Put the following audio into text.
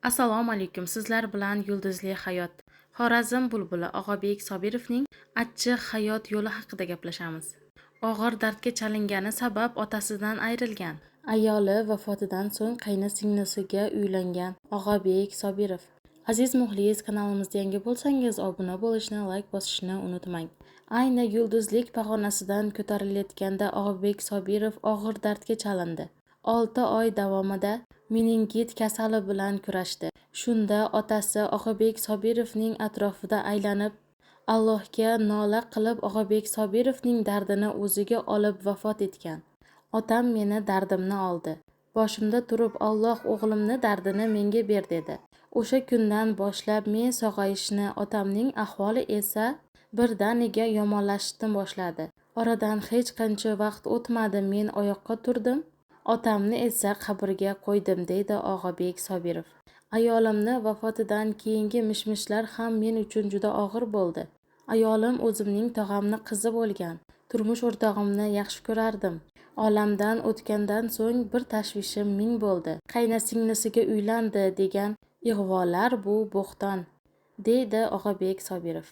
Assalomu alaykum. Sizlar bilan Yulduzli hayot. Xorazm bulbuli Og'abek Sobirovning achchiq hayot yo'li haqida gaplashamiz. Og'ir dardga chalingani sabab otasidan ayrilgan. Ayoli vafotidan so'ng qayni singlisiga uylangan Og'abek Sobirov. Aziz muxlis, kanalimizga yangi bo'lsangiz, obuna bo'lishni, like bosishni unutmang. Ayni yulduzlik pog'onasidan ko'tarilayotganda Og'abek Sobirov og'ir dardga chalindi. 6 oy davomida meningit kasali bilan kurashdi. Shunda otasi Og'abek Sobirovning atrofida aylanib, Allohga nola qilib Og'abek Sobirovning dardini o'ziga olib vafot etgan. Otam meni dardimni oldi. Boshimda turib Alloh o'g'limni dardini menga ber dedi. O'sha kundan boshlab men sog'ayishni, otamning ahvoli esa birdaniga yomonlashishni boshladi. Oradan hech qancha vaqt o'tmadi, men oyoqqa turdim. Otamni esa qabrga qo'ydim, deydi Og'abek Sobirov. Ayolimni vafotidan keyingi mishmishlar ham men uchun juda og'ir bo'ldi. Ayolim o'zimning tog'amni qizi bo'lgan. Turmush o'rtog'imni yaxshi ko'rardim. Olamdan o'tgandan so'ng bir tashvishim ming bo'ldi. Qayna singlisiga uylandi degan ig'volar bu bo'xton, deydi Og'abek Sobirov.